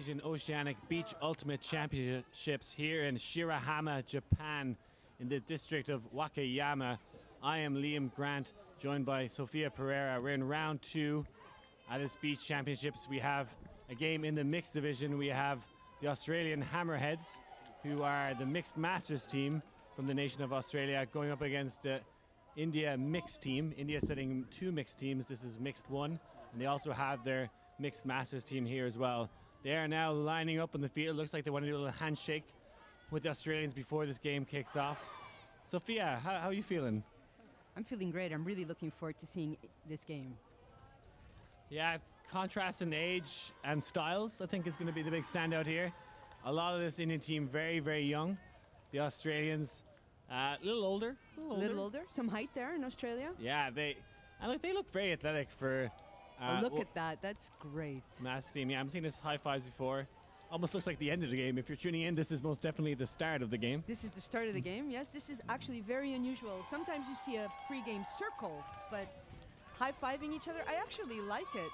Asian Oceanic Beach Ultimate Championships here in Shirahama, Japan, in the district of Wakayama. I am Liam Grant, joined by Sofia Pereira. We're in round 2 at this beach championships. We have a game in the mixed division. We have the Australian Hammerheads, who are the mixed masters team from the nation of Australia, going up against the India mixed team. India setting 2 mixed teams. This is mixed 1, and they also have their mixed masters team here as well. They are now lining up on the field. Looks like they want to do a little handshake with the Australians before this game kicks off. Sophia, how are you feeling? I'm feeling great. I'm really looking forward to seeing this game. Yeah, contrast in age and styles, I think, is going to be the big standout here. A lot of this Indian team very, very young. The Australians, a little older. Some height there in Australia. Yeah, they look very athletic for. Look at that. That's great. Master team. Yeah, I'm seeing this high fives before. Almost looks like the end of the game. If you're tuning in, this is most definitely the start of the game. This is the start of the game. Yes, this is actually very unusual. Sometimes you see a pre-game circle, but high-fiving each other, I actually like it.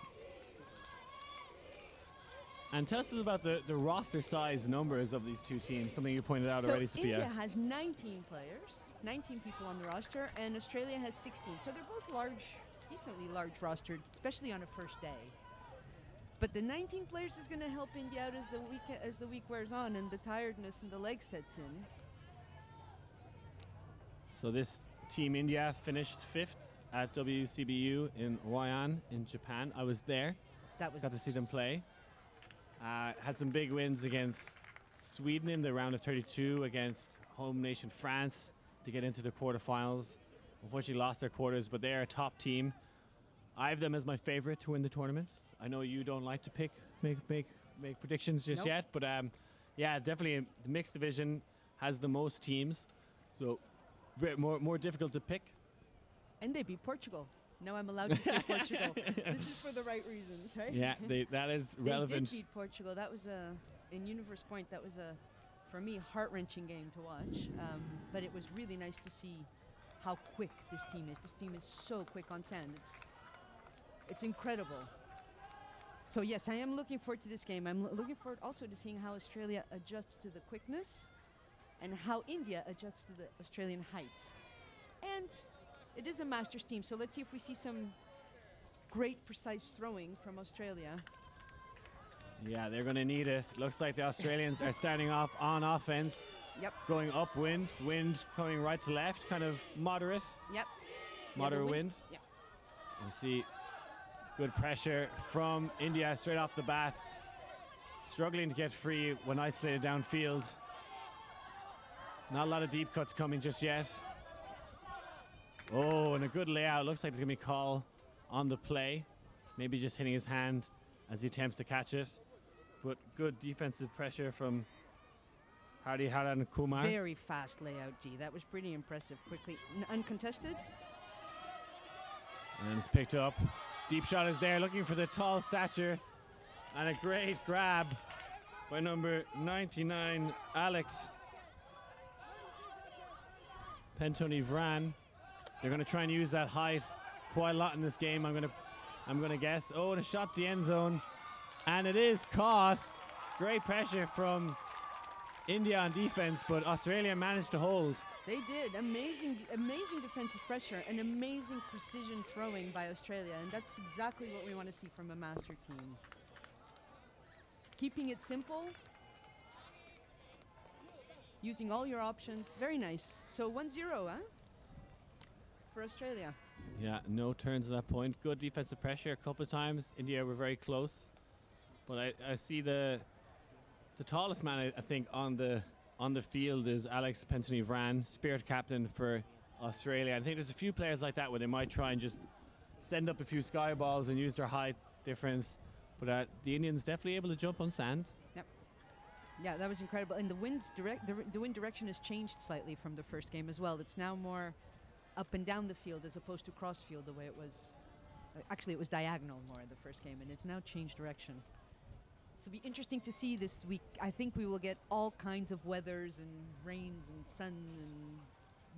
And tell us about the roster size numbers of these two teams, something you pointed out already, Sophia. India has 19 players, 19 people on the roster, and Australia has 16. So they're both large, decently large rostered, especially on a first day. But the 19 players is going to help India out as the week wears on and the tiredness and the leg sets in. So this team India finished 5th at WCBU in Hwayan in Japan. I was there. Got to see them play. Had some big wins against Sweden in the round of 32, against home nation France to get into the quarterfinals. Unfortunately lost their quarters, but they're a top team. I have them as my favorite to win the tournament. I know you don't like to make predictions just yet, but yeah, definitely the mixed division has the most teams, so more difficult to pick. And they beat Portugal. Now I'm allowed to say Portugal. This is for the right reasons, right? Yeah, that is relevant. They did beat Portugal. That was in Universe Point, that was for me, heart-wrenching game to watch. But it was really nice to see how quick this team is. This team is so quick on sand. It's incredible. So yes, I am looking forward to this game. I'm looking forward also to seeing how Australia adjusts to the quickness and how India adjusts to the Australian heights. And it is a masters team, so let's see if we see some great precise throwing from Australia. Yeah, they're going to need it. Looks like the Australians are starting off on offense. Yep. Going upwind, wind coming right to left, kind of moderate. Yep. Moderate wind. Yep. You see good pressure from India straight off the bat. Struggling to get free when isolated downfield. Not a lot of deep cuts coming just yet. Oh, and a good layout. Looks like there's going to be a call on the play. Maybe just hitting his hand as he attempts to catch it. But good defensive pressure from Hardy Haran Kumar. Very fast layout, G. That was pretty impressive. Quickly, uncontested. And it's picked up. Deep shot is there, looking for the tall stature. And a great grab by number 99, Alex Pentonivran. They're going to try and use that height quite a lot in this game, I'm going to guess. Oh, and a shot to the end zone. And it is caught. Great pressure from India on defense, but Australia managed to hold. They did. Amazing defensive pressure and amazing precision throwing by Australia. And that's exactly what we want to see from a master team. Keeping it simple. Using all your options. Very nice. So 1-0, huh? For Australia. Yeah, no turns at that point. Good defensive pressure a couple of times. India were very close. But I see the tallest man, I think, on the field is Alex Pentonivran, spirit captain for Australia. I think there's a few players like that where they might try and just send up a few sky balls and use their height difference. But the Indians definitely able to jump on sand. Yep. Yeah, that was incredible. And the wind direction has changed slightly from the first game as well. It's now more up and down the field as opposed to cross field the way it was. Actually, it was diagonal more in the first game, and it's now changed direction. So it'll be interesting to see this week. I think we will get all kinds of weathers and rains and sun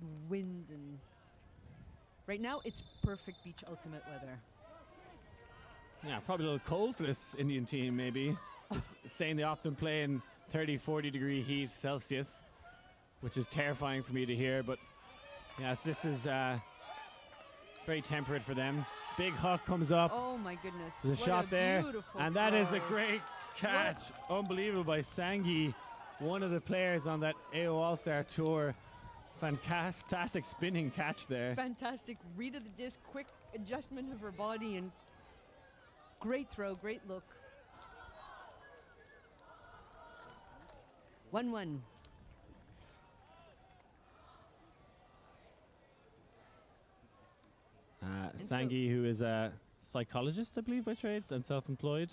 and wind. And right now, it's perfect beach ultimate weather. Yeah, probably a little cold for this Indian team, maybe. saying they often play in 30, 40-degree heat Celsius, which is terrifying for me to hear. But yes, this is very temperate for them. Big hook comes up. Oh my goodness. There's a What shot there. throw. And that is a great catch. Unbelievable by Sangi, one of the players on that AO All-Star Tour. Fantastic spinning catch there. Fantastic read of the disc, quick adjustment of her body, and great throw, great look. 1-1. Sangi, who is a psychologist, I believe, by trades, and self-employed.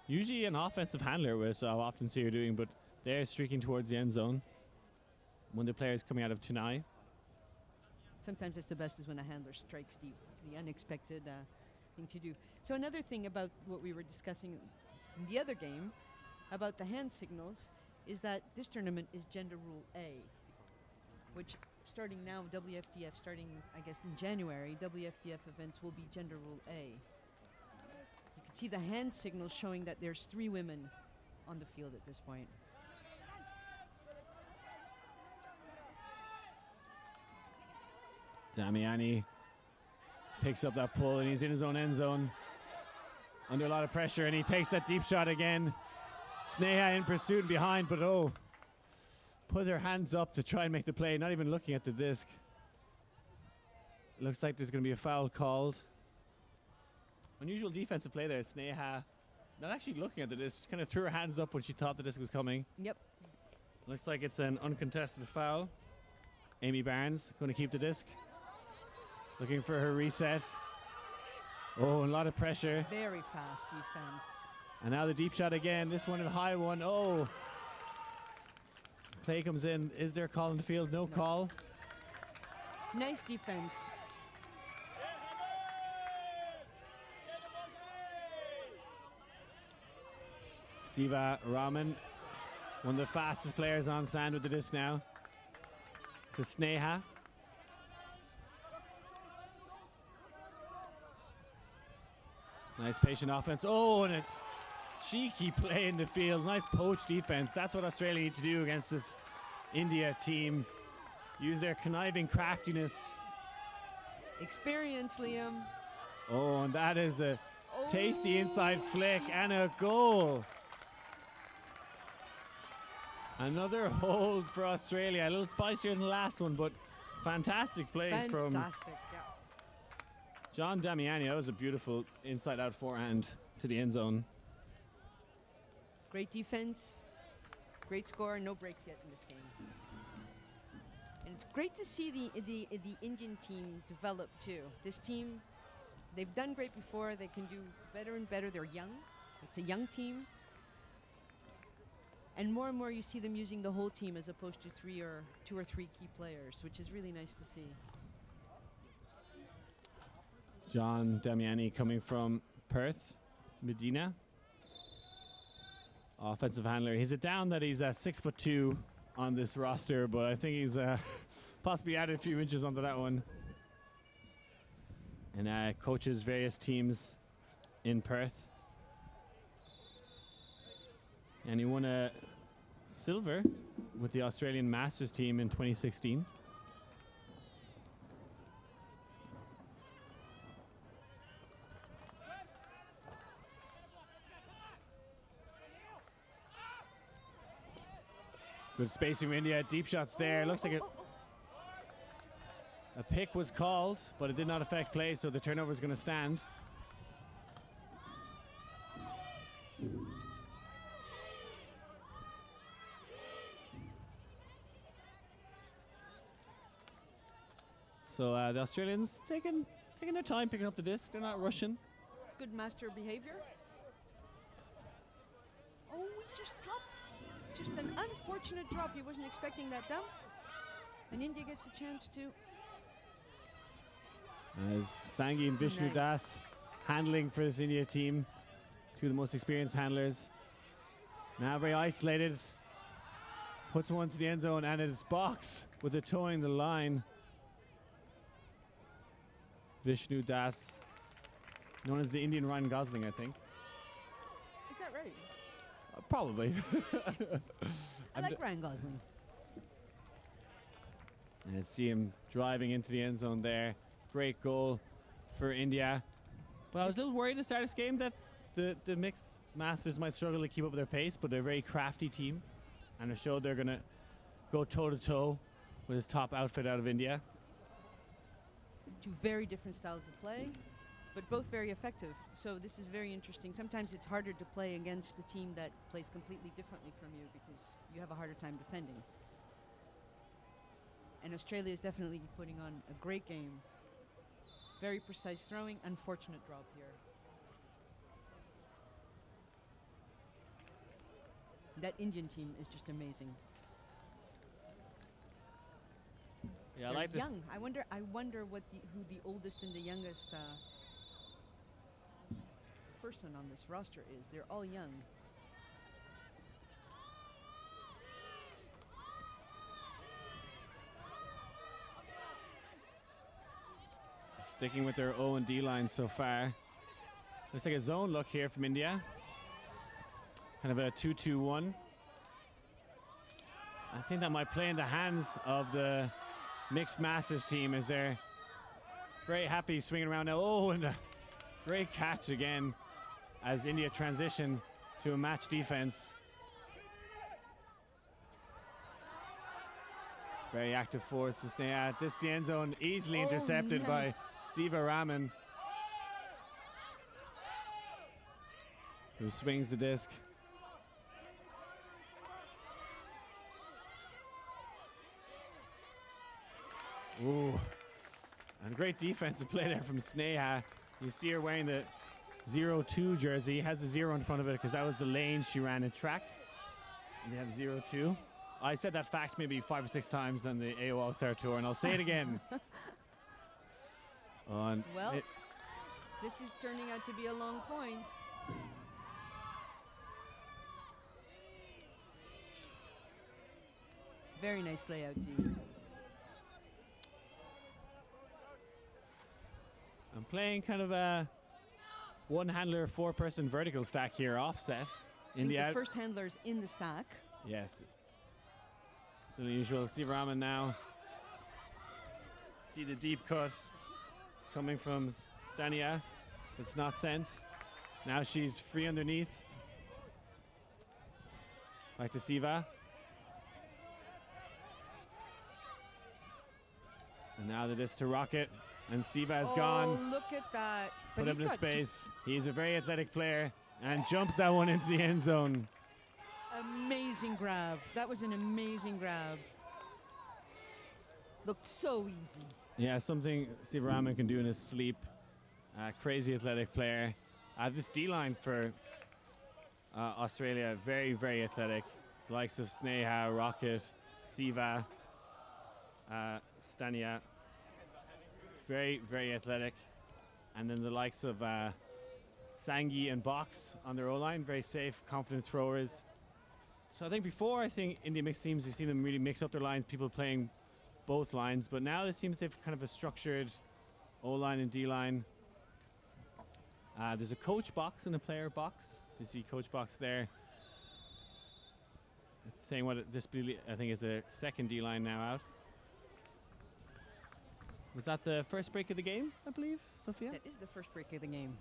Usually an offensive handler, which I often see her doing, but they're streaking towards the end zone. One of the players coming out of Chennai. Sometimes it's the best is when a handler strikes deep. It's the unexpected thing to do. So another thing about what we were discussing in the other game, about the hand signals, is that this tournament is gender rule A, which starting now, WFDF, starting I guess in January, WFDF events will be gender rule A. You can see the hand signals showing that there's 3 women on the field at this point. Damiani picks up that pull, and he's in his own end zone under a lot of pressure, and he takes that deep shot again. Sneha in pursuit behind, but put her hands up to try and make the play, not even looking at the disc. Looks like there's going to be a foul called. Unusual defensive play there. Sneha not actually looking at the disc, just kind of threw her hands up when she thought the disc was coming. Yep. Looks like it's an uncontested foul. Amy Barnes going to keep the disc. Looking for her reset. Oh, and a lot of pressure. Very fast defense. And now the deep shot again. This one, a high one. Oh. Play comes in. Is there a call in the field? No call. Nice defense. Siva Raman, one of the fastest players on sand with the disc now. To Sneha. Nice patient offense. Oh, and a cheeky play in the field. Nice poach defense. That's what Australia need to do against this India team. Use their conniving craftiness. Experience, Liam. Oh, and that is a tasty inside flick and a goal. Another hold for Australia. A little spicier than the last one, but fantastic plays from John Damiani. That was a beautiful inside-out forehand to the end zone. Great defense, great score, no breaks yet in this game. And it's great to see the Indian team develop too. This team, they've done great before. They can do better and better. They're young. It's a young team. And more you see them using the whole team as opposed to 2 or 3 key players, which is really nice to see. John Damiani coming from Perth, Medina. Offensive handler. He's a down that he's 6'2" on this roster, but I think he's possibly added a few inches onto that one. And coaches various teams in Perth. And he won a silver with the Australian Masters team in 2016. Good spacing from India. Deep shots there. Looks like a pick was called, but it did not affect play, so the turnover is going to stand. So the Australians taking their time picking up the disc. They're not rushing. Good master behavior. Oh, we just dropped. Just an unfortunate drop. He wasn't expecting that dump. And India gets a chance to. As Sangi and Vishnu Das handling for this India team. 2 of the most experienced handlers. Now very isolated. Puts one to the end zone and it's boxed with a towing the line. Vishnu Das, known as the Indian Ryan Gosling, I think. Is that right? Probably. I like Ryan Gosling. And see him driving into the end zone there. Great goal for India. But I was a little worried at the start of this game that the mixed masters might struggle to keep up with their pace, but they're a very crafty team. And they showed they're going to go toe-to-toe with his top outfit out of India. Two very different styles of play, but both very effective. So this is very interesting. Sometimes it's harder to play against a team that plays completely differently from you because you have a harder time defending. And Australia is definitely putting on a great game. Very precise throwing, unfortunate drop here. That Indian team is just amazing. Yeah, They're I like this. young. I wonder what who the oldest and the youngest person on this roster is. They're all young. Sticking with their O and D line so far. Looks like a zone look here from India. Kind of a 2-2-1. I think that might play in the hands of the mixed masters team as they're very happy swinging around now. Oh, and a great catch again as India transition to a match defense. Very active force to stay at this the end zone, easily intercepted by Shirahama, who swings the disc. Ooh, and a great defensive play there from Sneha. You see her wearing the 0-2 jersey, has a 0 in front of it because that was the lane she ran in track. And they have 0-2. I said that fact maybe 5 or 6 times on the AOL tour, and I'll say it again. Well, this is turning out to be a long point. Very nice layout, G. I'm playing kind of a one-handler, 4-person vertical stack here, offset. The first handler's in the stack. Yes. The usual. Shirahama now. See the deep cut coming from Stania. It's not sent. Now she's free underneath. Back to Siva. And now the disc to Rocket. And Siva has gone. Oh, look at that. Put him in space. He's a very athletic player and jumps that one into the end zone. Amazing grab. That was an amazing grab. Looked so easy. Yeah, something Shirahama can do in his sleep. Crazy athletic player. This D-line for Australia, very, very athletic. The likes of Sneha, Rocket, Siva, Stania. Very, very athletic. And then the likes of Sangi and Box on their O-line, very safe, confident throwers. So I think before, India mixed teams, we've seen them really mix up their lines, people playing both lines, but now it seems they've kind of a structured O-line and D-line. There's a coach box and a player box. So you see coach box there. It's saying what this, I think, is the second D-line now out. Was that the first break of the game, I believe, Sophia? That is the first break of the game.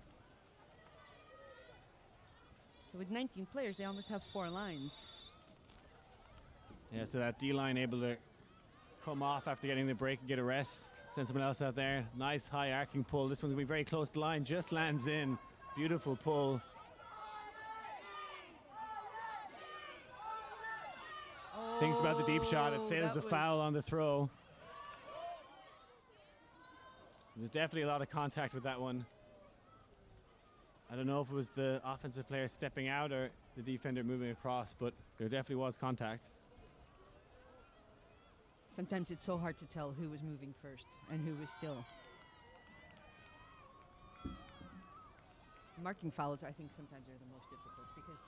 So with 19 players, they almost have 4 lines. Yeah, so that D-line able to come off after getting the break and get a rest. Send someone else out there. Nice high arcing pull. This one's going to be very close to the line. Just lands in. Beautiful pull. Oh, Thinks about the deep shot. It says there's a foul on the throw. There's definitely a lot of contact with that one. I don't know if it was the offensive player stepping out or the defender moving across, but there definitely was contact. Sometimes it's so hard to tell who was moving first and who was still. Marking fouls, I think, sometimes are the most difficult because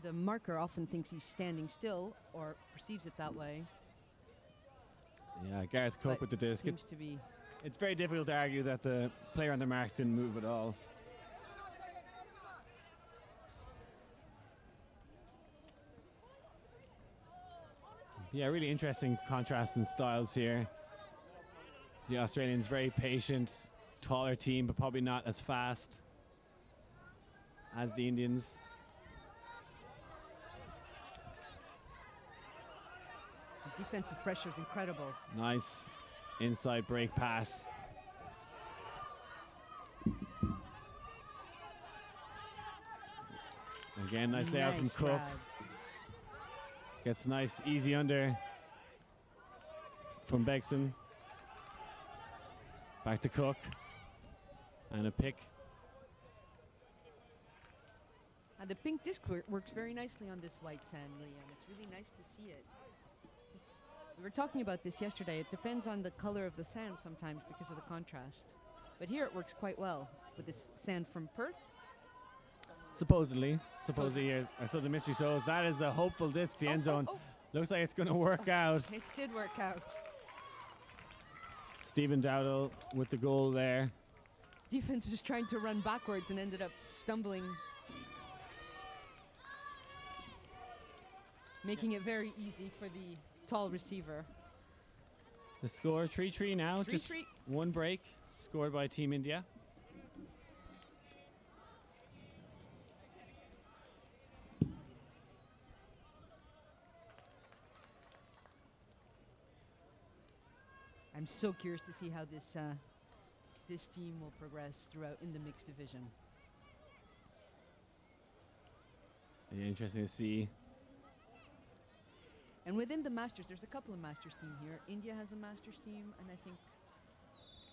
the marker often thinks he's standing still or perceives it that way. Yeah, Gareth Cook with the disc. Seems to be. It's very difficult to argue that the player on the mark didn't move at all. Yeah, really interesting contrast in styles here. The Australians very patient, taller team, but probably not as fast as the Indians. The defensive pressure is incredible. Nice inside break pass. Again, nice layout from Cook. grab. Gets nice easy under from Begson. Back to Cook. And a pick. And the pink disc works very nicely on this white sand, Liam. It's really nice to see it. We were talking about this yesterday. It depends on the color of the sand sometimes because of the contrast. But here it works quite well with this sand from Perth. Supposedly, I saw the mystery souls. That is a hopeful disc, the end zone. Looks like it's going to work out. It did work out. Stephen Dowdle with the goal there. Defense was trying to run backwards and ended up stumbling, making it very easy for the tall receiver. The score 3-3 now. 3-3. Just one break scored by Team India. I'm so curious to see how this team will progress throughout in the mixed division. Yeah, interesting to see. And within the Masters, there's a couple of Masters team here. India has a Masters team, and I think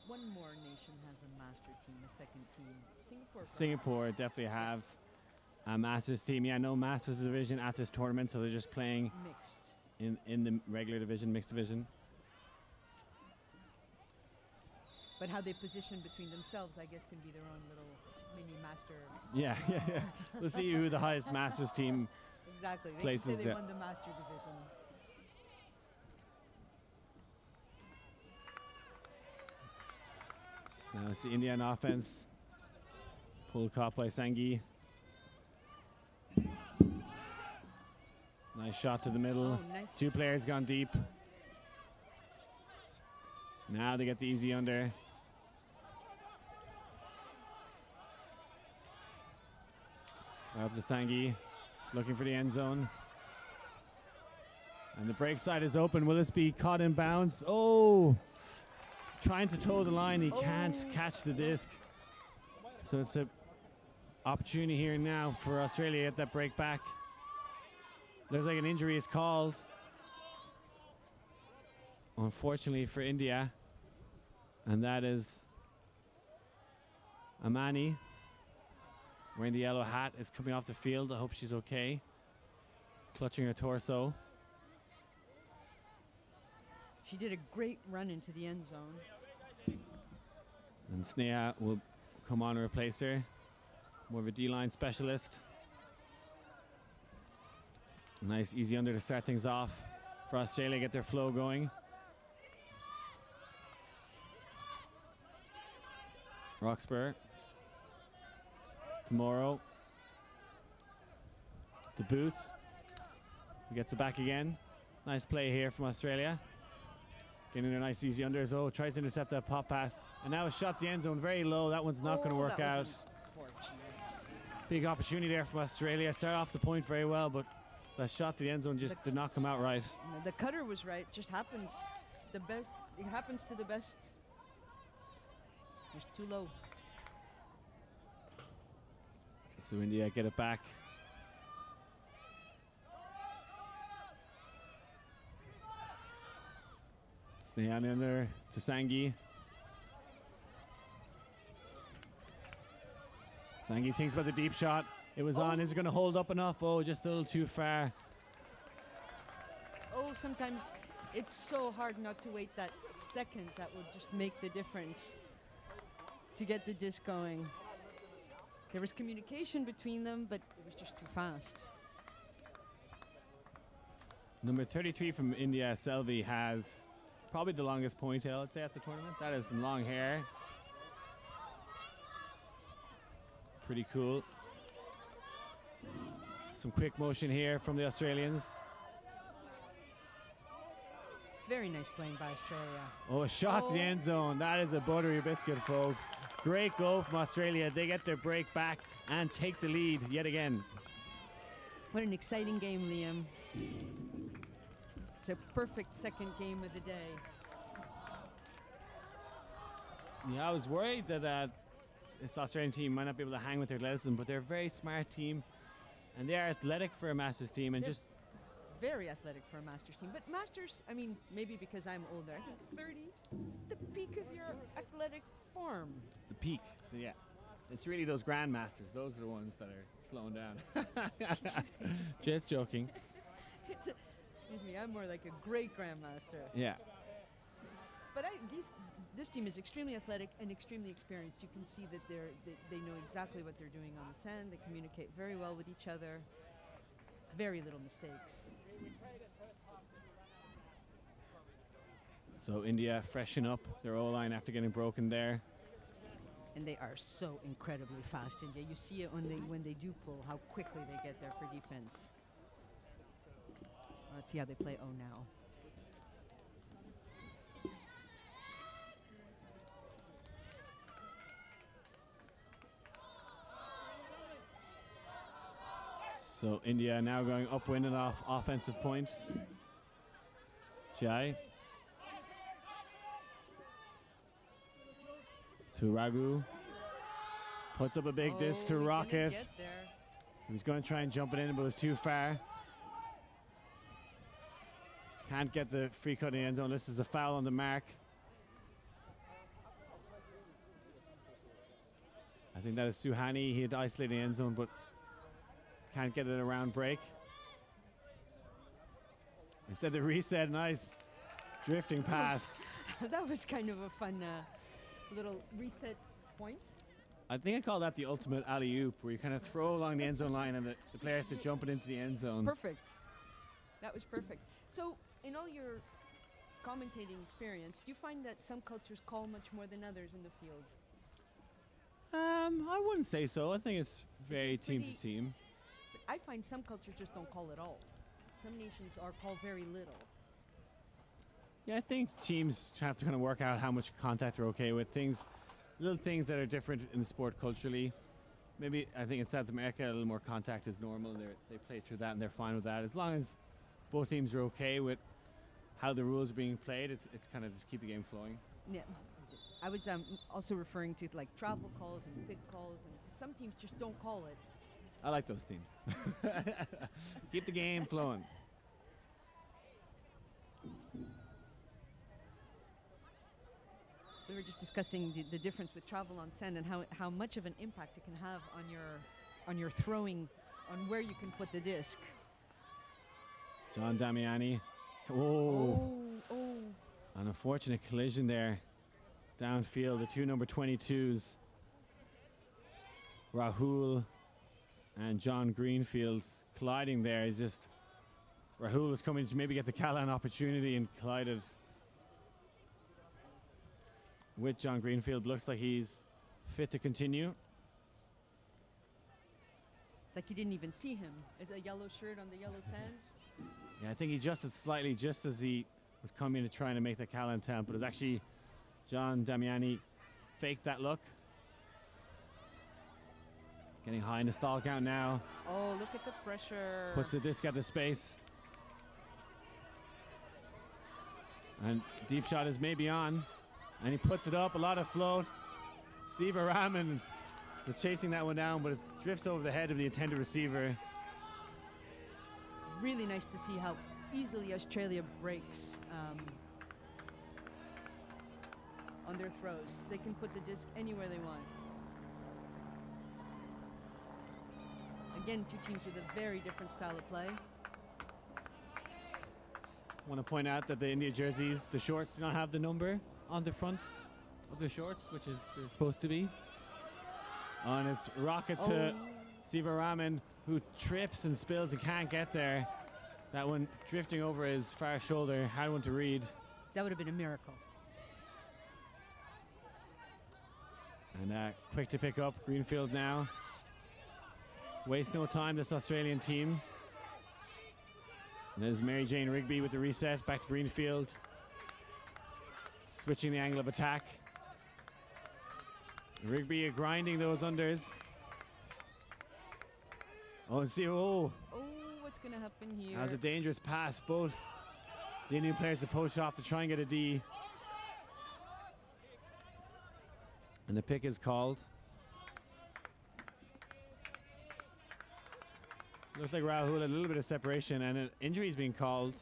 one more nation has a Master team, a second team. Singapore definitely have a Masters team. Yeah, no Masters division at this tournament, so they're just playing mixed in the regular division, mixed division. But how they position between themselves, I guess, can be their own little mini Master. Yeah. We'll see who the highest Masters team exactly. They places. can say they won the Master division. Now it's the Indian offense. Pulled caught by Sanghi. Nice shot to the middle. Oh, nice. Two players gone deep. Now they get the easy under. Up to Sanghi, looking for the end zone. And the break side is open. Will this be caught in bounds? Oh! Trying to toe the line, he can't catch the disc. So it's an opportunity here now for Australia to get that break back. Looks like an injury is called. Unfortunately for India. And that is Amani, wearing the yellow hat, is coming off the field. I hope she's okay. Clutching her torso. She did a great run into the end zone. And Sneha will come on and replace her. More of a D-line specialist. Nice easy under to start things off for Australia, get their flow going. Roxburgh. Tomorrow. To Booth. He gets it back again. Nice play here from Australia. Getting a nice easy unders. Oh, tries to intercept that pop pass. And now a shot to the end zone very low. That one's not going to work out. Big opportunity there from Australia. Started off the point very well, but that shot to the end zone just did not come out right. The cutter was right. Just happens. The best. It happens to the best. It's too low. So India get it back. Snehan in there to Sanghi. Sanghi thinks about the deep shot. It was on. Is it going to hold up enough? Oh, just a little too far. Oh, sometimes it's so hard not to wait that second that will just make the difference to get the disc going. There was communication between them, but it was just too fast. Number 33 from India, Selvi, has probably the longest ponytail, I'd say, at the tournament. That is some long hair. Pretty cool. Some quick motion here from the Australians. Very nice playing by Australia. Oh, a shot to the end zone. That is a buttery biscuit, folks. Great goal from Australia. They get their break back and take the lead yet again. What an exciting game, Liam. It's a perfect second game of the day. Yeah, I was worried that this Australian team might not be able to hang with their lesson, but they're a very smart team, and they are athletic for a Masters team, and They're just very athletic for a Masters team. But Masters, I mean, maybe because I'm older, I think 30 is the peak of your athletic form. the peak. Yeah, it's really those grandmasters. Those are the ones that are slowing down. Just joking. Excuse me, I'm more like a great grandmaster. Yeah. But this team is extremely athletic and extremely experienced. You can see that they know exactly what they're doing on the sand. They communicate very well with each other. Very little mistakes. So India freshen up their O-line after getting broken there. And they are so incredibly fast, India. You see it when they do pull, how quickly they get there for defense. Let's see how they play O now. So India now going upwind and off offensive points. Chai. To Raghu. Puts up a big disc to he's gonna Rocket. get there. He's going to try and jump it in, but it was too far. Can't get the free cut in the end zone. This is a foul on the mark. I think that is Suhani. He had isolated the end zone, but can't get it around break. Instead, the reset, nice drifting pass. That was kind of a fun little reset point. I think I call that the ultimate alley-oop, where you kind of throw along the end zone line and the players to jump it into the end zone. Perfect. That was perfect. So, in all your commentating experience, do you find that some cultures call much more than others in the field? I wouldn't say so. I think it's very team to team. But I find some cultures just don't call at all. Some nations are called very little. Yeah, I think teams have to kind of work out how much contact they're okay with. Little things that are different in the sport culturally. Maybe I think in South America a little more contact is normal. They play through that and they're fine with that. As long as both teams are okay with how the rules are being played, it's kind of just keep the game flowing. Yeah, I was also referring to like travel calls and big calls, and some teams just don't call it. I like those teams. Keep the game flowing. We were just discussing the difference with travel on sand and how much of an impact it can have on your throwing, on where you can put the disc. John Damiani. Oh. An unfortunate collision there. Downfield, the two number 22s. Rahul and John Greenfield colliding there. Rahul was coming to maybe get the Callan opportunity and collided with John Greenfield. Looks like he's fit to continue. It's like you didn't even see him. It's a yellow shirt on the yellow sand. Yeah, I think he adjusted slightly just as he was coming to trying to make the Callan attempt, but it was actually John Damiani faked that look. Getting high in the stall count now. Oh, look at the pressure. Puts the disc at the space. And deep shot is maybe on. And he puts it up, a lot of float. Siva Raman was chasing that one down, but it drifts over the head of the intended receiver. It's really nice to see how easily Australia breaks on their throws. They can put the disc anywhere they want. Again, two teams with a very different style of play. I want to point out that the India jerseys, the shorts, do not have the number on the front of the shorts, which is they're supposed to be. And it's rocket to Siva Raman, who trips and spills and can't get there. That one drifting over his far shoulder, hard one to read. That would have been a miracle. And quick to pick up, Greenfield now. Waste no time, this Australian team. And there's Mary Jane Rigby with the reset, back to Greenfield. switching the angle of attack. Rigby are grinding those unders. Oh, see, Oh, what's going to happen here? that was a dangerous pass. Both the Indian players have poached off to try and get a D. And the pick is called. Looks like Rahul had a little bit of separation, and an injury is being called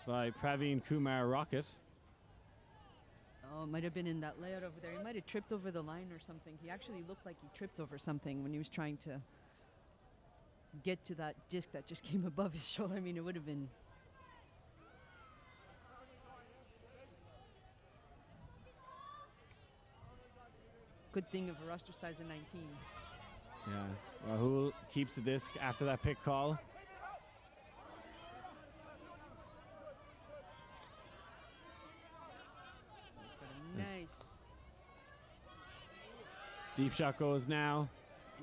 by Praveen Kumar Rocket. Oh, it might have been in that layout over there. He might have tripped over the line or something. He actually looked like he tripped over something when he was trying to get to that disc that just came above his shoulder. I mean, it would have been... Good thing of a roster size of 19. Yeah, Rahul keeps the disc after that pick call. Nice. Deep shot goes now.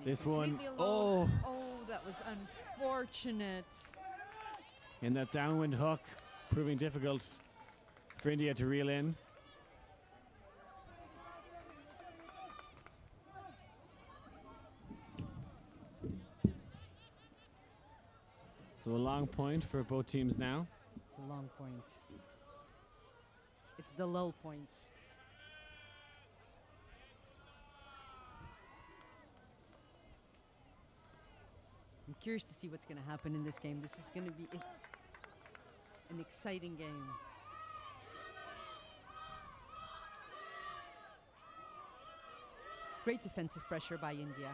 This one, oh, that was unfortunate. in that downwind hook, proving difficult for India to reel in. So a long point for both teams now. It's a long point. It's the lull point. I'm curious to see what's going to happen in this game. This is going to be an exciting game. Great defensive pressure by India.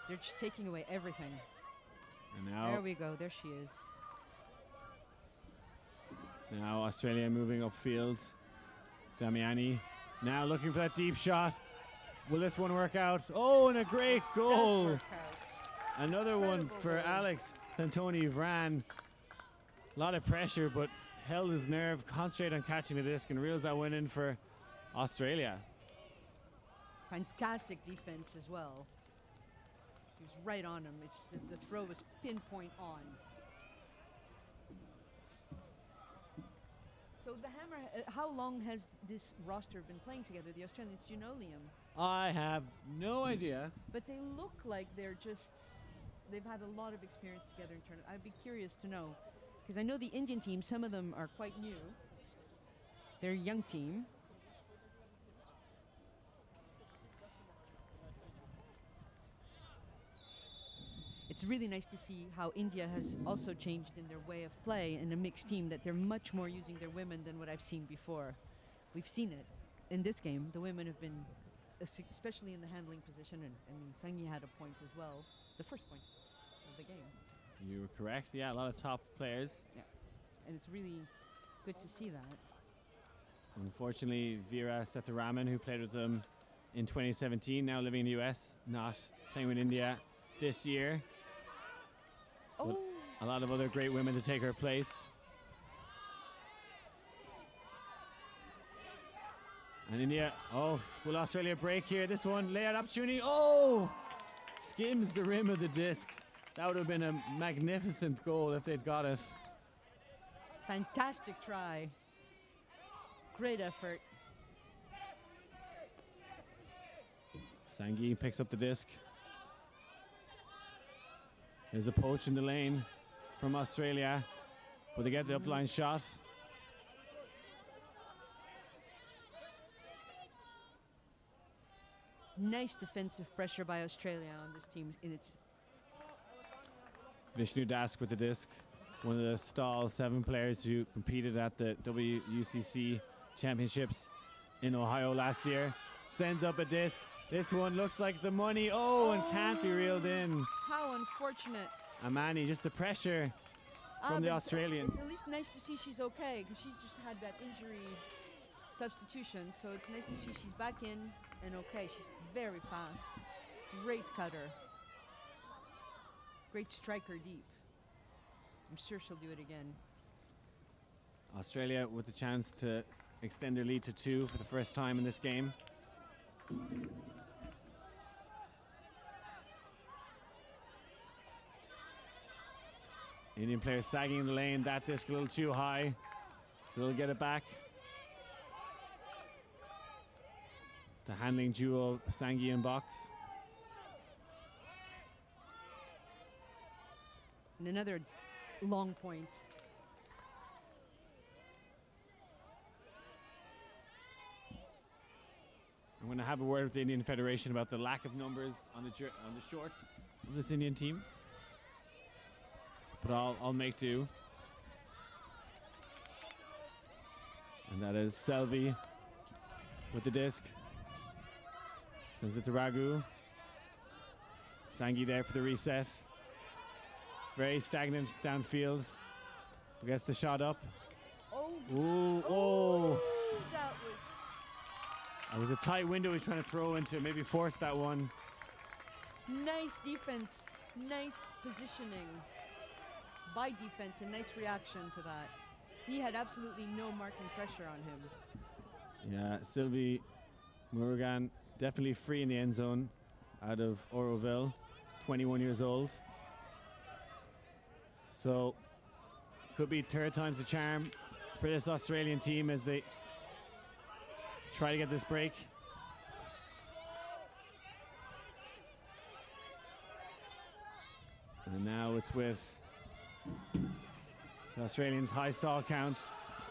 They're just taking away everything. And now, There we go. There she is. now Australia moving upfield. Damiani now looking for that deep shot. Will this one work out? Oh, and a great goal. Does work out. Another one Incredible for goal. Alex Santoni Vran. A lot of pressure, but held his nerve, concentrated on catching the disc, and reels that one in for Australia. Fantastic defense as well. He was right on him. It's the throw was pinpoint on. So the Hammer, how long has this roster been playing together, the Australians? Do you know, Liam? I have no idea. But they look like they've had a lot of experience together in tournament. I'd be curious to know, because I know the Indian team, some of them are quite new. They're a young team. It's really nice to see how India has also changed in their way of play in a mixed team, that they're much more using their women than what I've seen before. We've seen it in this game. The women have been, especially in the handling position, and I mean, Sangi had a point as well, the first point of the game. You were correct. Yeah, a lot of top players. Yeah, and it's really good to see that. Unfortunately, Veera Setharaman, who played with them in 2017, now living in the US, not playing with India this year. Oh, A lot of other great women to take her place. And India, will Australia break here? This one, layout opportunity. Oh, skims the rim of the disc. That would have been a magnificent goal if they'd got it. fantastic try. Great effort. Sangi picks up the disc. There's a poach in the lane from Australia, but they get the upline shot. Nice defensive pressure by Australia on this team. It's Vishnu Dask with the disc, one of the stall 7 players who competed at the WUCC championships in Ohio last year. Sends up a disc. This one looks like the money. And can't be reeled in. how unfortunate. Amani, just the pressure from the But Australians. It's at least nice to see she's okay, because she's just had that injury substitution. So it's nice to see she's back in and okay. She's very fast. Great cutter. Great striker deep. I'm sure she'll do it again. Australia with the chance to extend their lead to 2 for the first time in this game. Indian player sagging in the lane, that disc a little too high. So they'll get it back. The handling duo, Sangi and Box. And another long point. I'm going to have a word with the Indian Federation about the lack of numbers on the shorts of this Indian team. But I'll make do. And that is Selvi with the disc. Sends it to Raghu. Sangi there for the reset. Very stagnant downfield. Gets the shot up. Oh. Ooh, oh. That was a tight window he's trying to throw into. Maybe force that one. Nice defense. Nice positioning by defense. A nice reaction to that. He had absolutely no marking pressure on him. Yeah, Sylvie Murugan definitely free in the end zone out of Oroville, 21 years old. So could be third time's the charm for this Australian team as they try to get this break. And now it's with the Australians' high stall count.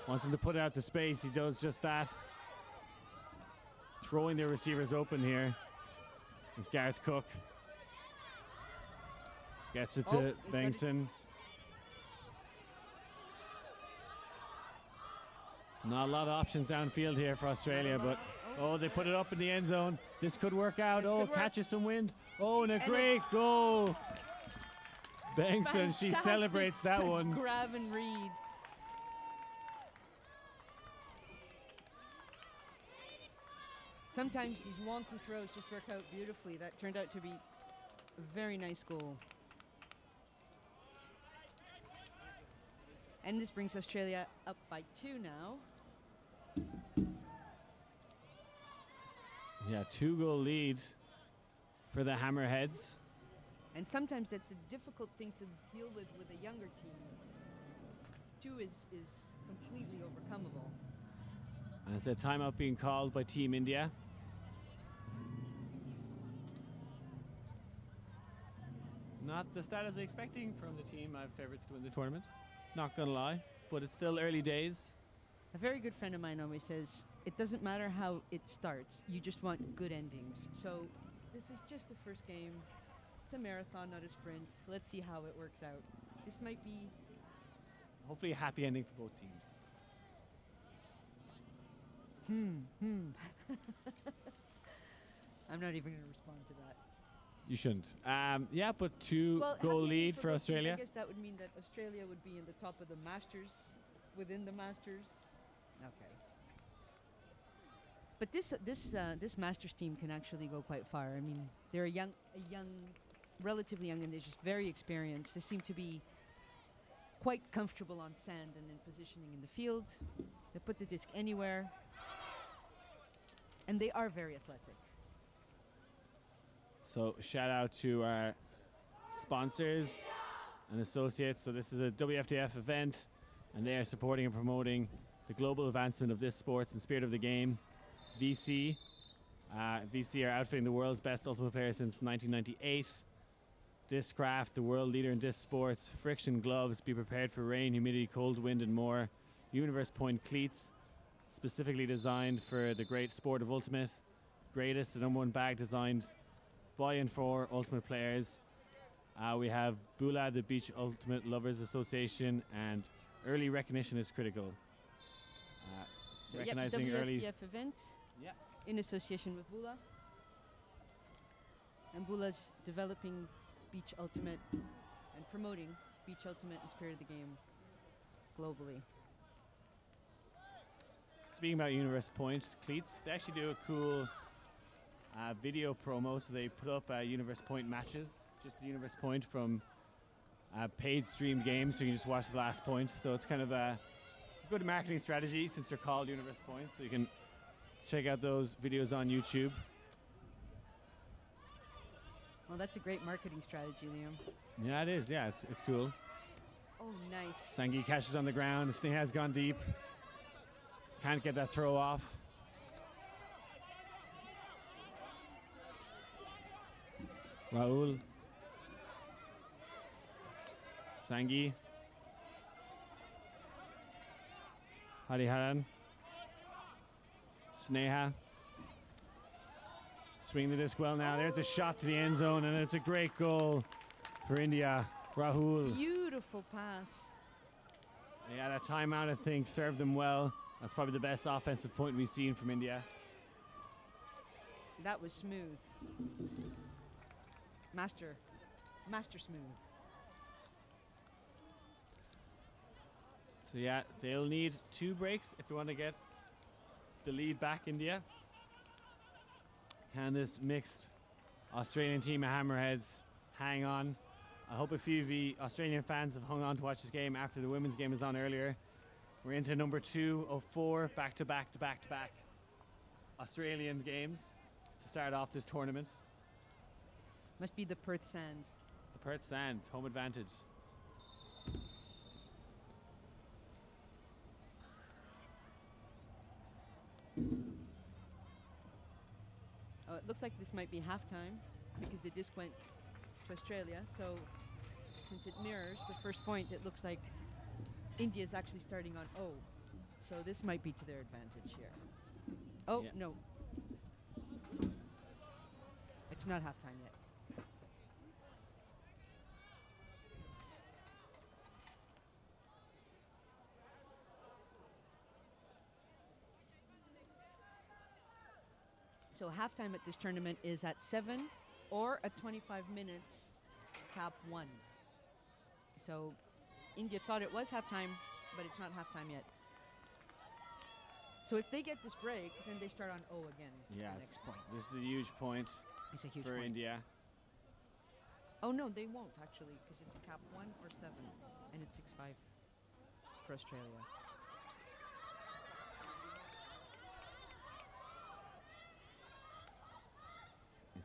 Wants him to put it out to space. He does just that. Throwing their receivers open here. It's Gareth Cook. Gets it to Bengtson. Not a lot of options downfield here for Australia, but they put it up in the end zone. This could work out. Catches some wind. And a great goal. Bengtson, she celebrates that one. Grab and read. Sometimes these wonky throws just work out beautifully. That turned out to be a very nice goal. And this brings Australia up by 2 now. Yeah, 2-goal lead for the Hammerheads. And sometimes that's a difficult thing to deal with a younger team. 2 is completely overcomable. And it's a timeout being called by Team India. Not the start I was expecting from the team. I have favorites to win the tournament. Not gonna lie, but it's still early days. A very good friend of mine always says, it doesn't matter how it starts, you just want good endings. So this is just the first game. It's a marathon, not a sprint. Let's see how it works out. This might be... hopefully a happy ending for both teams. I'm not even going to respond to that. You shouldn't. Yeah, but 2-goal lead for Australia. I guess that would mean that Australia would be in the top of the Masters, within the Masters. Okay. But this Masters team can actually go quite far. I mean, they're relatively young, and they're just very experienced. They seem to be quite comfortable on sand and in positioning in the field. They put the disc anywhere, and they are very athletic. So shout out to our sponsors and associates. So this is a WFDF event, and they are supporting and promoting the global advancement of this sports and spirit of the game. VC. VC are outfitting the world's best ultimate player since 1998. Discraft, the world leader in disc sports. Friction gloves, be prepared for rain, humidity, cold wind, and more. Universe Point cleats, specifically designed for the great sport of ultimate. Greatest, the #1 bag designed by and for ultimate players. We have BULA, the Beach Ultimate Lovers Association, and early recognition is critical. So recognizing early WFDF event in association with BULA. And BULA's developing Beach Ultimate and promoting Beach Ultimate and Spirit of the Game globally. Speaking about Universe Point cleats, they actually do a cool video promo. So they put up Universe Point matches, just the Universe Point from paid streamed games, so you can just watch the last point. So it's kind of a good marketing strategy since they're called Universe Point. So you can check out those videos on YouTube. Well, that's a great marketing strategy, Liam. Yeah, it is. Yeah, it's cool. Oh, nice. Sangi catches on the ground. The sting has gone deep. Can't get that throw off. Rahul. Sangi. Hariharan. Sneha. Swing the disc well now. There's a shot to the end zone, and it's a great goal for India. Rahul. Beautiful pass. Yeah, that timeout, I think, served them well. That's probably the best offensive point we've seen from India. That was smooth. Master smooth. So yeah, they'll need 2 breaks if they want to get the lead back, India. Can this mixed Australian team of Hammerheads hang on? I hope a few of the Australian fans have hung on to watch this game after the women's game was on earlier. We're into number 2 of 4 back-to-back Australian games to start off this tournament. Must be the Perth sand. It's the Perth sand, home advantage. Oh, it looks like this might be halftime because the disc went to Australia. So since it mirrors the first point, it looks like India is actually starting on O. So this might be to their advantage here. Oh, yeah. No. It's not halftime yet. So halftime at this tournament is at 7 or at 25 minutes, cap 1. So India thought it was halftime, but it's not halftime yet. So if they get this break, then they start on O again. Yes, The next point. this is a huge point It's a huge for point. India. Oh no, they won't actually, because it's a cap 1 or 7, and it's 6-5 for Australia.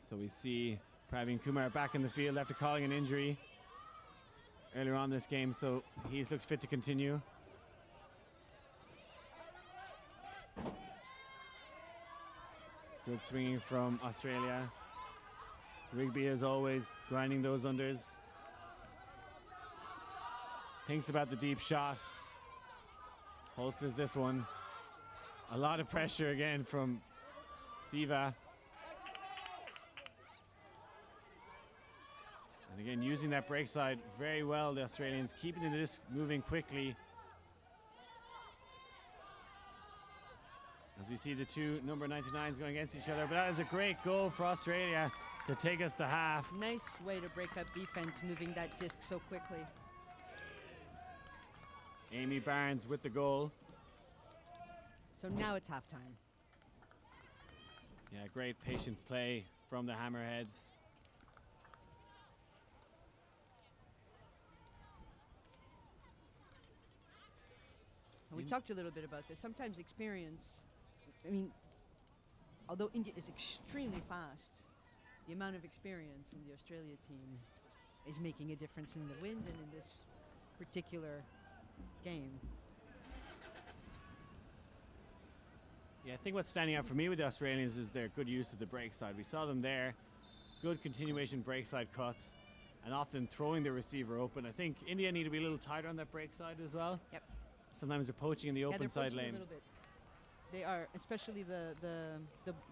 So we see Praveen Kumar back in the field after calling an injury earlier on this game, so he looks fit to continue. Good swinging from Australia. Rigby, as always, grinding those unders. Thinks about the deep shot. Holsters this one. A lot of pressure again from Siva. And again, using that break side very well, the Australians, keeping the disc moving quickly. As we see the 2 number 99s going against each other, but that is a great goal for Australia to take us to half. Nice way to break up defense, moving that disc so quickly. Amy Barnes with the goal. So now it's halftime. Yeah, great patient play from the Hammerheads. And we talked a little bit about this. Sometimes experience, I mean, although India is extremely fast, the amount of experience in the Australia team is making a difference in the wind and in this particular game. Yeah, I think what's standing out for me with the Australians is their good use of the break side. We saw them there, good continuation break side cuts, and often throwing the receiver open. I think India need to be a little tighter on that break side as well. Yep. Sometimes they're poaching in the open they're side poaching lane. a little bit. They are, especially the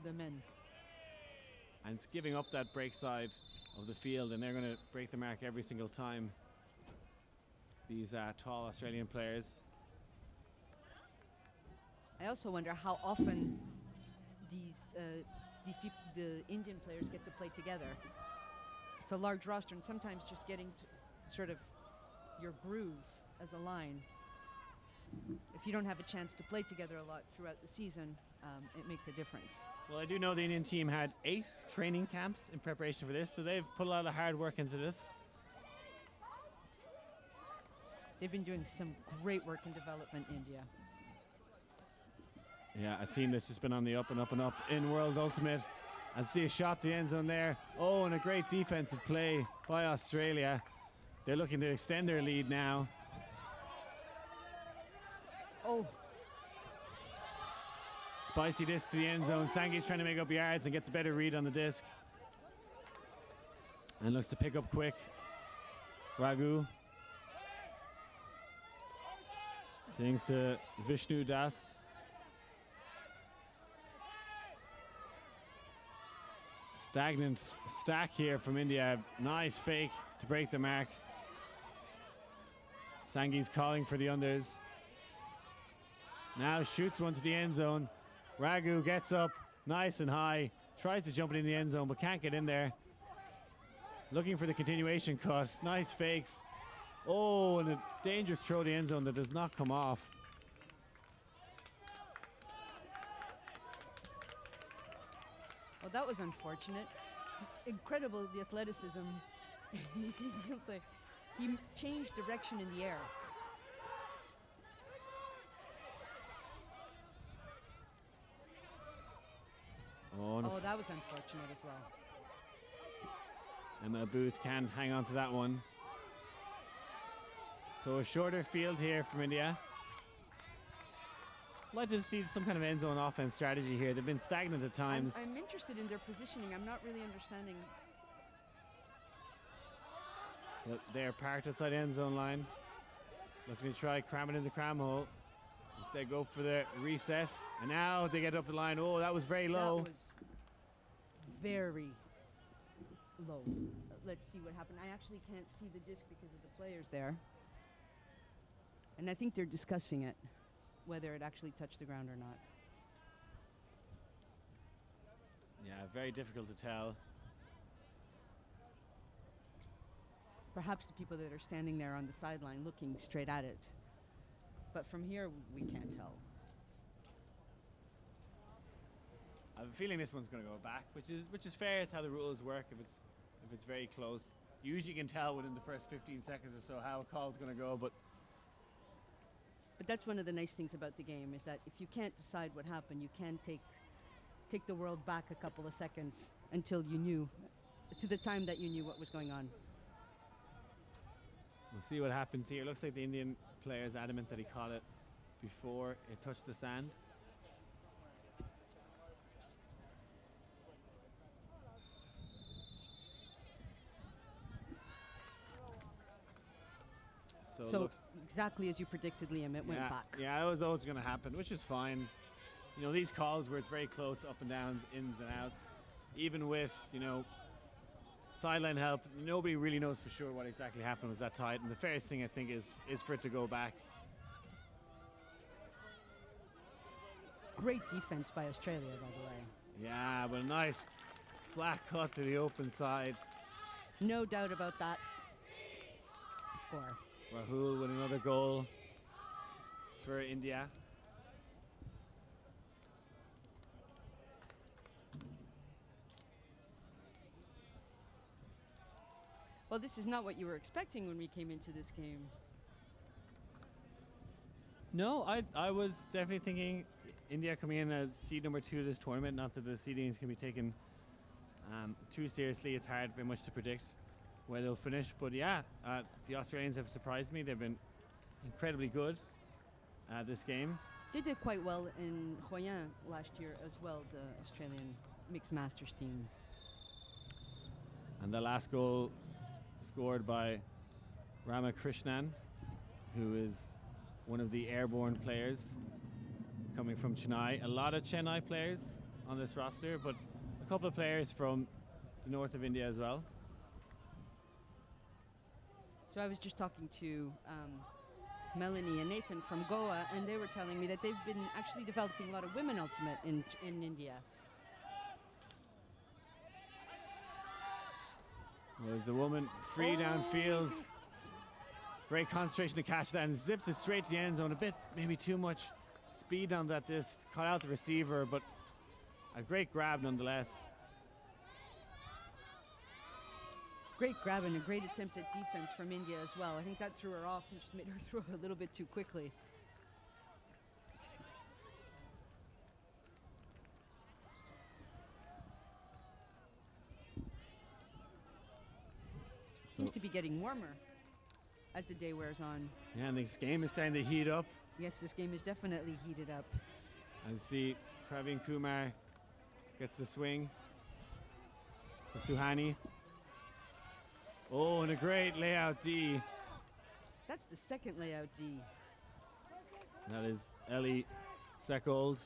men. And it's giving up that break side of the field, and they're going to break the mark every single time. These tall Australian players. I also wonder how often these people, the Indian players, get to play together. It's a large roster, and sometimes just getting to sort of your groove as a line. If you don't have a chance to play together a lot throughout the season, it makes a difference. Well, I do know the Indian team had 8 training camps in preparation for this, so they've put a lot of hard work into this. They've been doing some great work in development, India. Yeah, a team that's just been on the up and up and up in World Ultimate. I see a shot to the end zone there. Oh, and a great defensive play by Australia. They're looking to extend their lead now. Oh. Spicy disc to the end zone. Sangi's trying to make up yards and gets a better read on the disc. And looks to pick up quick. Raghu. Sings to Vishnu Das. Stagnant stack here from India. Nice fake to break the mark. Sangi's calling for the unders. Now shoots one to the end zone. Raghu gets up nice and high. Tries to jump it in the end zone but can't get in there. Looking for the continuation cut. Nice fakes. Oh, and a dangerous throw to the end zone that does not come off. Well, that was unfortunate. It's incredible, the athleticism. You see the play. He changed direction in the air. Oh, Oh, that was unfortunate as well. Emma Booth can't hang on to that one. So a shorter field here from India. I'd like to see some kind of end zone offense strategy here. They've been stagnant at times. I'm interested in their positioning. I'm not really understanding. But they're parked outside end zone line. Looking to try cram it in the cram hole. Instead go for the reset. And now they get up the line. Oh, that was very low. That was very low. Let's see what happened. I actually can't see the disc because of the players there. And I think they're discussing it, whether it actually touched the ground or not. Yeah, very difficult to tell. Perhaps the people that are standing there on the sideline looking straight at it. But from here, we can't tell. I have a feeling this one's going to go back, which is fair. It's how the rules work. If it's very close, you usually can tell within the first 15 seconds or so how a call's going to go. But that's one of the nice things about the game, is that if you can't decide what happened, you can take the world back a couple of seconds until you knew, to the time that you knew what was going on. we'll see what happens here. Looks like the Indian player is adamant that he caught it before it touched the sand. So exactly as you predicted, Liam, it went back. Yeah, that was always going to happen, which is fine. You know, these calls where it's very close, up and downs, ins and outs, even with, you know, sideline help, nobody really knows for sure what exactly happened. Was that tight? And the fairest thing, I think, is for it to go back. Great defense by Australia, by the way. Yeah, but a nice flat cut to the open side. No doubt about that. Score. Rahul with another goal for India. Well, this is not what you were expecting when we came into this game. No, I was definitely thinking India coming in as seed number 2 of this tournament. Not that the seedings can be taken too seriously. It's hard very much to predict where they'll finish. But yeah, the Australians have surprised me. They've been incredibly good this game. They did quite well in Hoi An last year as well, the Australian mixed masters team. And the last goal scored by Ramakrishnan, who is one of the airborne players coming from Chennai. A lot of Chennai players on this roster, but a couple of players from the north of India as well. So I was just talking to Melanie and Nathan from Goa, and they were telling me that they've been actually developing a lot of women ultimate in India. Well, there's a woman free downfield. Great concentration to catch that, and zips it straight to the end zone. A bit, maybe too much speed on that disc. Caught out the receiver, but a great grab nonetheless. Great grab and a great attempt at defense from India as well. I think that threw her off and just made her throw a little bit too quickly. Seems to be getting warmer as the day wears on. Yeah, and this game is starting to heat up. Yes, this game is definitely heated up. As see Praveen Kumar gets the swing for Suhani. Oh, and a great layout D. That's the second layout D. That is Ellie Seckold,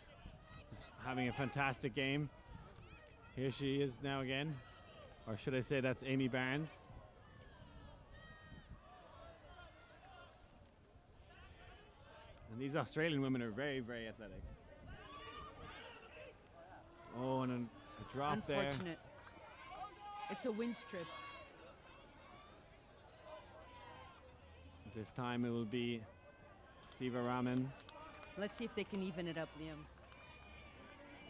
just having a fantastic game. Here she is now again. Or should I say that's Amy Barnes. And these Australian women are very, very athletic. Oh, and a drop there. Unfortunate. It's a wind strip. This time it will be Siva Raman. Let's see if they can even it up, Liam.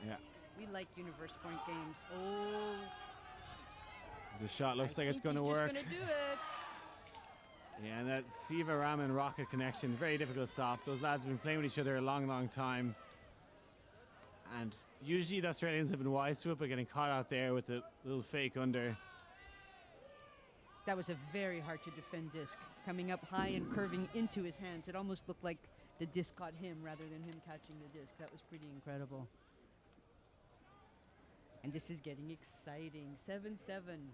Yeah. We like universe point games. Oh. The shot looks like it's going to work. He's just going to do it. Yeah, and that Siva Raman rocket connection, very difficult to stop. Those lads have been playing with each other a long, long time. And usually the Australians have been wise to it, but getting caught out there with the little fake under. That was a very hard to defend disc. Coming up high and curving into his hands. It almost looked like the disc caught him rather than him catching the disc. That was pretty incredible. And this is getting exciting. 7-7.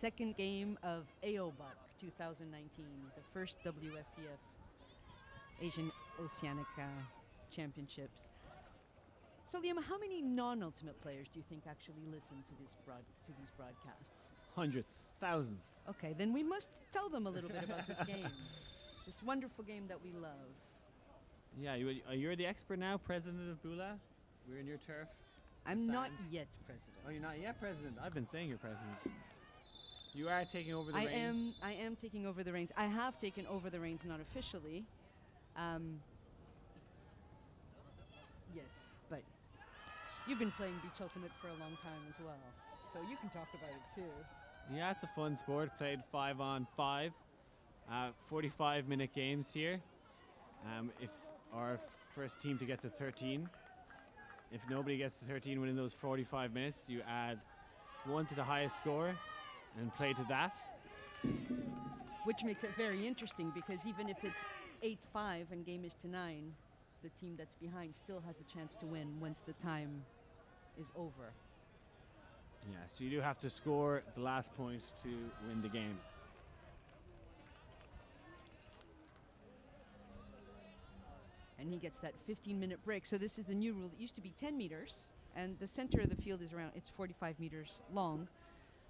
Second game of AOBUC 2019, the first WFDF Asian Oceanic Championships. So Liam, how many non-ultimate players do you think actually listen to these broadcasts? Hundreds, thousands. Okay, then we must tell them a little bit about this game. This wonderful game that we love. Yeah, you're the expert now, president of BULA. We're in your turf. I'm not yet president. Oh, you're not yet president. I've been saying you're president. You are taking over the reins. I am taking over the reins. I have taken over the reins, not officially. Yes, but you've been playing Beach Ultimate for a long time as well, so you can talk about it too. Yeah, it's a fun sport. Played 5-on-5, 45-minute games here. If our first team to get to 13. If nobody gets to 13 within those 45 minutes, you add 1 to the highest score and play to that. Which makes it very interesting, because even if it's 8-5 and game is to 9, the team that's behind still has a chance to win once the time is over. Yeah, so you do have to score the last point to win the game. And he gets that 15-minute break. So this is the new rule. It used to be 10 meters, and the center of the field is it's 45 meters long.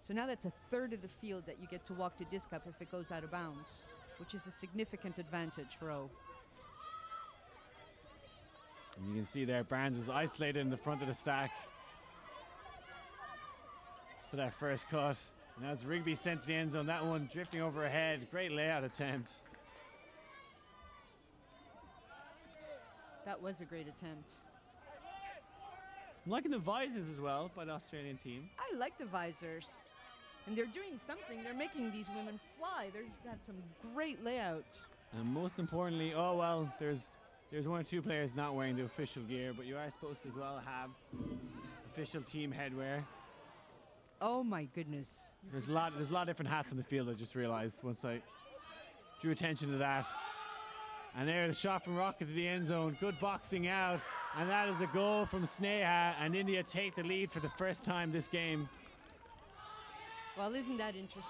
So now that's a third of the field that you get to walk to disc up if it goes out of bounds, which is a significant advantage for O. And you can see there, Barnes was isolated in the front of the stack for that first cut. And as Rigby sent to the end zone, that one drifting over her head. Great layout attempt. That was a great attempt. I'm liking the visors as well by the Australian team. I like the visors. And they're doing something. They're making these women fly. They've got some great layouts. And most importantly, oh well, there's 1 or 2 players not wearing the official gear, but you are supposed to as well have official team headwear. Oh my goodness. There's a lot of different hats on the field, I just realized once I drew attention to that. And there, the shot from Rocket to the end zone. Good boxing out. And that is a goal from Sneha, and India take the lead for the first time this game. Well, isn't that interesting?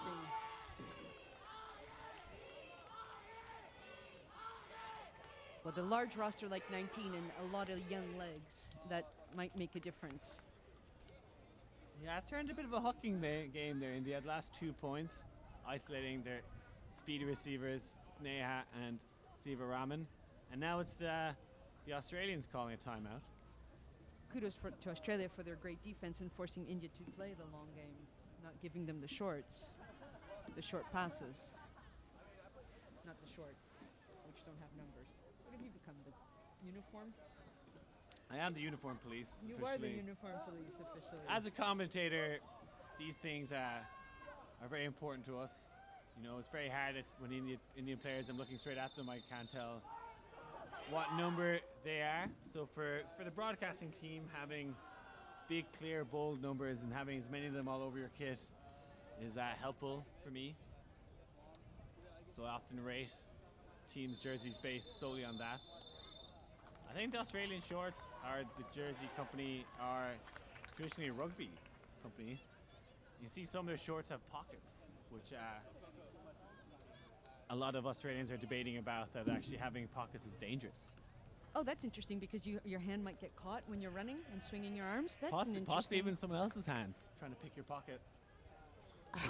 Well, the large roster like 19 and a lot of young legs, that might make a difference. Yeah, it turned a bit of a hucking game there. India had last 2 points, isolating their speedy receivers, Sneha and Siva Raman. And now it's the Australians calling a timeout. Kudos to Australia for their great defense and forcing India to play the long game, not giving them the short passes. Not the shorts, which don't have numbers. What have you become, the uniform? I am the uniform police. You officially. are the uniform police officially. As a commentator, these things are very important to us. You know, it's very hard when Indian players, I'm looking straight at them, I can't tell what number they are. So for the broadcasting team, having big, clear, bold numbers and having as many of them all over your kit is helpful for me. So I often rate teams' jerseys based solely on that. I think the Australian shorts are the jersey company are traditionally a rugby company. You see some of their shorts have pockets, which a lot of Australians are debating about, that actually having pockets is dangerous. Oh, that's interesting because your hand might get caught when you're running and swinging your arms. That's an interesting. Possibly even someone else's hand trying to pick your pocket.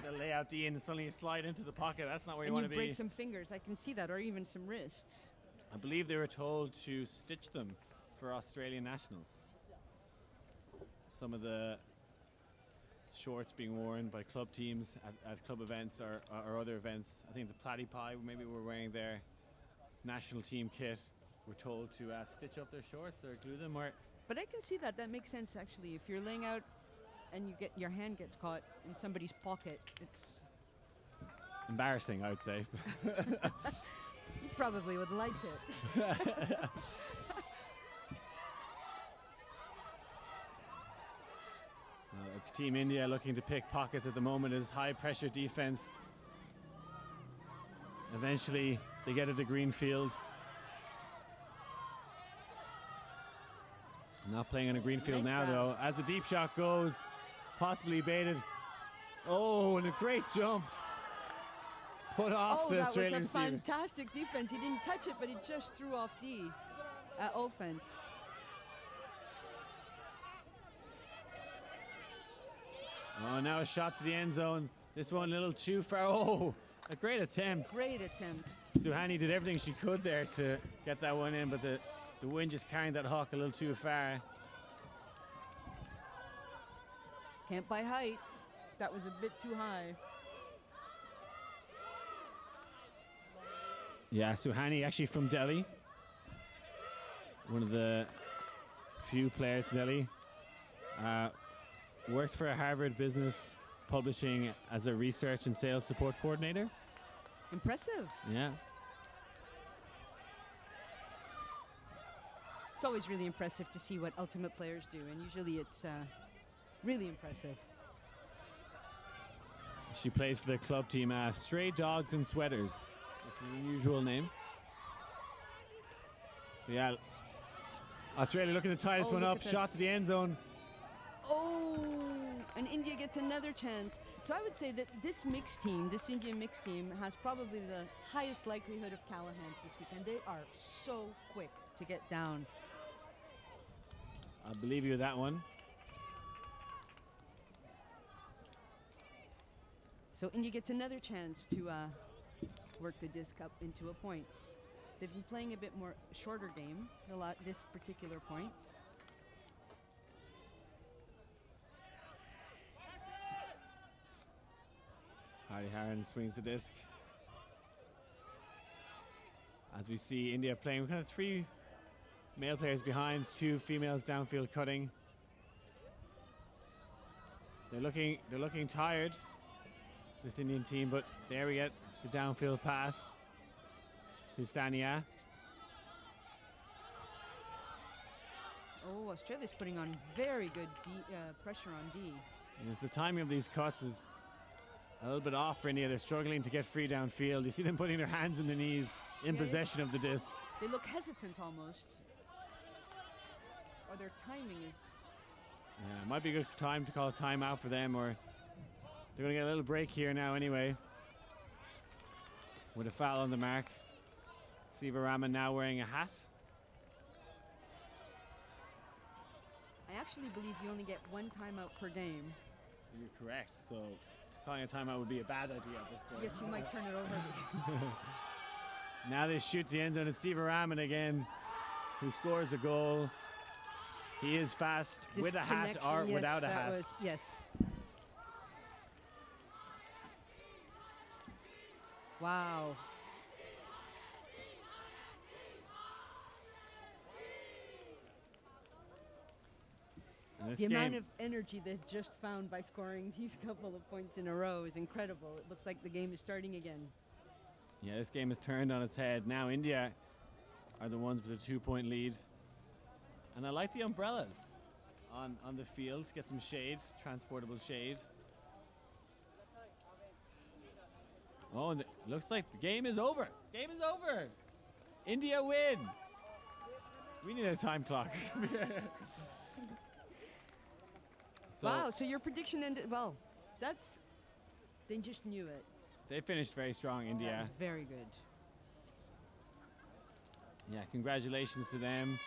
They'll lay out D and suddenly you slide into the pocket. That's not where you want to be. And you break some fingers. I can see that, or even some wrists. I believe they were told to stitch them for Australian nationals. Some of the shorts being worn by club teams at club events or other events. I think the Platypie maybe were wearing their national team kit. We're told to stitch up their shorts or glue them. Or but I can see that. That makes sense, actually. If you're laying out and your hand gets caught in somebody's pocket, it's embarrassing, I would say. You probably would like it. It's Team India looking to pick pockets at the moment as high pressure defense. Eventually they get it to green field. Not playing on a green field now though. As the deep shot goes, possibly baited. Oh, and a great jump. Put off the Australian receiver. That was a fantastic defense. He didn't touch it, but he just threw off D offense. Oh, now a shot to the end zone. This one a little too far. Oh, a great attempt. Great attempt. Suhani did everything she could there to get that one in, but the wind just carrying that hawk a little too far. Can't by height. That was a bit too high. Yeah, Suhani actually from Delhi. One of the few players from Delhi. Works for a Harvard Business Publishing as a research and sales support coordinator. Impressive. Yeah. It's always really impressive to see what ultimate players do, and usually it's really impressive. She plays for the club team Stray Dogs and Sweaters, which is an unusual name. Yeah, Australia looking to tie this one up. Shot to the end zone. Oh, and India gets another chance. So I would say that this mixed team, this Indian mixed team, has probably the highest likelihood of Callahans this weekend. They are so quick to get down. I believe you with that one. So India gets another chance to work the disc up into a point. They've been playing a bit more shorter game this particular point. Hariharan swings the disc. As we see India playing, we're kind of 3 male players behind, 2 females downfield cutting. They're looking tired, this Indian team, but there we get the downfield pass to Stania. Oh, Australia's putting on very good pressure on D. And as the timing of these cuts is a little bit off for India, they're struggling to get free downfield. You see them putting their hands on their knees in possession of the disc. They look hesitant almost. Or their timing is... Yeah, it might be a good time to call a timeout for them, or they're going to get a little break here now anyway. With a foul on the mark. Shirahama now wearing a hat. I actually believe you only get 1 timeout per game. You're correct, so calling a timeout would be a bad idea at this point. Yes, you might turn it over. Now they shoot the end zone. It's Shirahama again, who scores a goal. He is fast with a hat or without a hat. Yes. Wow. The amount of energy they've just found by scoring these couple of points in a row is incredible. It looks like the game is starting again. Yeah, this game is turned on its head. Now India are the ones with a 2-point lead. And I like the umbrellas on the field to get some shade, transportable shade. Oh, and it looks like the game is over. Game is over. India win. We need a time clock. So Wow, so your prediction ended, well, they just knew it. they finished very strong, That India. was very good. Yeah, congratulations to them.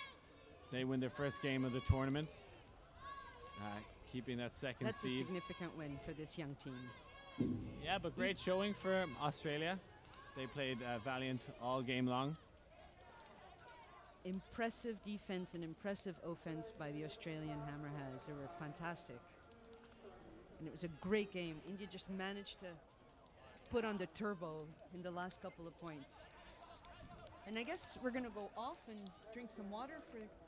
They win their first game of the tournament, keeping that second That's a seed. significant win for this young team. Yeah, but great showing for Australia. They played valiant all game long. Impressive defense and impressive offense by the Australian Hammerheads. They were fantastic. And it was a great game. India just managed to put on the turbo in the last couple of points. And I guess we're going to go off and drink some water.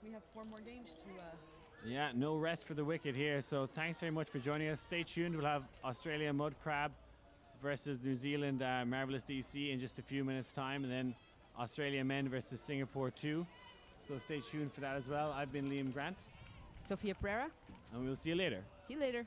We have 4 more games to... Yeah, no rest for the wicked here. So thanks very much for joining us. Stay tuned. We'll have Australia Mud Crab versus New Zealand Marvelous DC in just a few minutes' time. And then Australia Men versus Singapore 2. So stay tuned for that as well. I've been Liam Grant. Sophia Pereira. And we'll see you later. See you later.